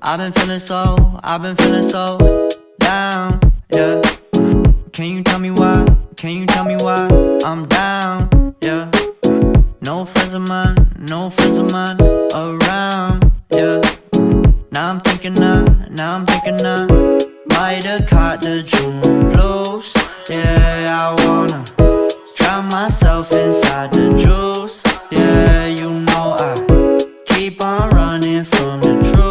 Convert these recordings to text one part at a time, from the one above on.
I've been feeling so down, yeah. Can you tell me why? Can you tell me why I'm down, yeah? No friends of mine around, yeah. Now I'm thinking I might have caught the June blues. Yeah, I wanna drown myself inside the juice. Yeah, you know I keep on running from the truth.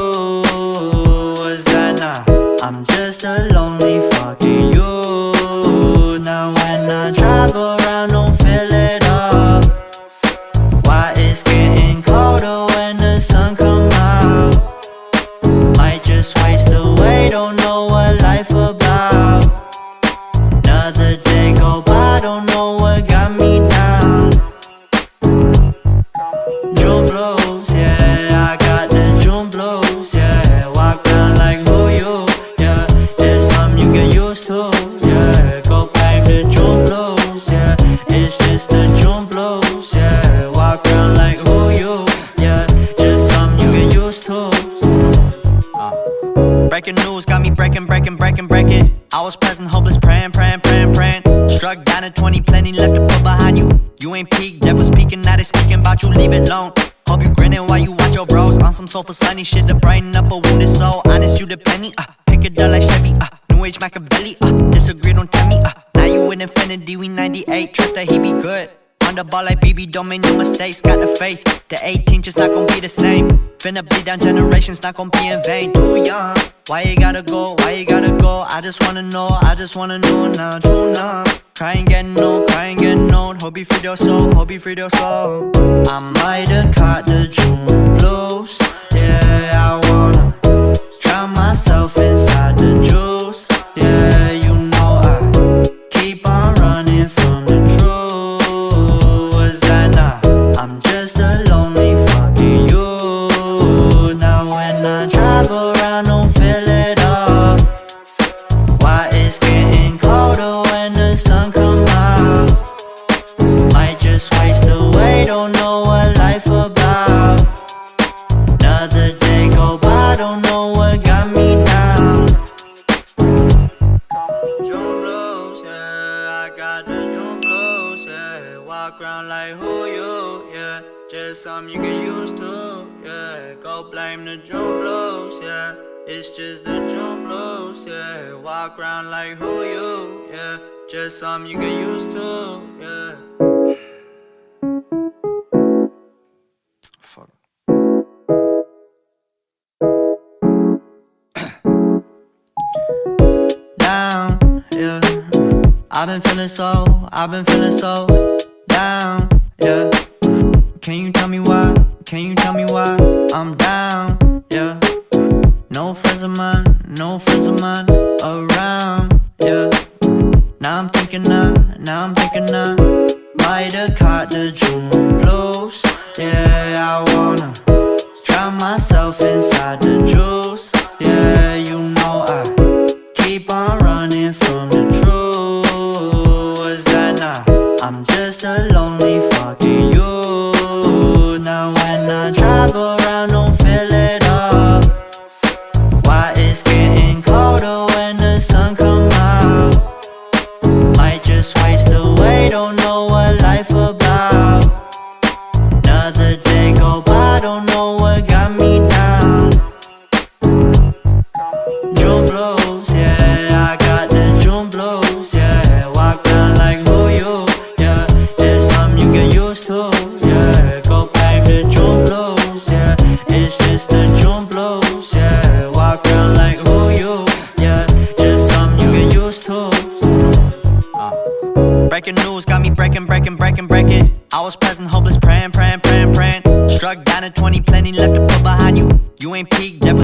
Was that not? I'm just a lonely fucking you. Now when I drive around, don't feel it up. Why it's getting colder when the sun come out? Might just waste away, don't know what life about. Another day go by, don't know what got me down. June blues, yeah, I got the June blues, yeah. Walk around like who you, yeah. There's something you get used to, yeah. Go blame the June blues, yeah. It's just the June blues, yeah. Walk around like who you, yeah. Just something you get used to. Breaking news got me breaking. I was present, hopeless, praying. Struck down at 20, plenty left to put behind you. You ain't peaked, devil's speaking, now they speaking about you, leave it alone. Hope you grinning while you watch your bros on some soulful sunny shit to brighten up a wounded soul. Honest, you the penny, pick it up like Chevy, New Age Machiavelli, disagree, don't tell me, now you in infinity, we 98, trust that he be good. On the ball like BB, don't make no mistakes, got the faith. The 18 just not gon' be the same. Finna bleed down generations, not gon' be in vain. Too young, why you gotta go, I just wanna know now, true numb. Crying getting old, hope you freed your soul, I might have caught the June blues. Yeah, I wanna drown myself inside the juice. Yeah, you know I keep on running from the truth. Was that not? I'm just a lonely fucking you. Now when I drive around, don't feel it up. Why it's getting colder when the sun come out? Might just waste away, don't know what life about. Another day go by, don't know what got me down. June blues, yeah, I got the June blues, yeah. Walk around like who you, yeah. Just something you get used to, yeah. Go blame the June blues, yeah. It's just the June blues, yeah. Walk around like who you, yeah. Just something you get used to, yeah. Fuck. Down, yeah. I've been feeling so down, yeah. Can you tell me why? Can you tell me why I'm down, yeah? No friends of mine around, yeah. Now I'm thinking I might have caught the June blues. Yeah, I wanna drown myself inside the juice. Yeah, you know I keep on running from the truth. Was that not? I'm just a lonely fucking you. Now when I drive around, don't feel it up. Why it's getting colder when the sun come out? Might just waste away, don't know what life about. Another day go by, don't know what got me down. June blues, yeah, I got the June blues, yeah. Walk around like who you, yeah. There's something you get used to, yeah. Go blame the June blues, yeah. It's just the June blues, yeah. Walk around like who you, yeah. Just something you get used to. Breaking news got me breaking. I was present, hopeless, praying. Struck down at 20, plenty left to put behind you. You ain't peaked,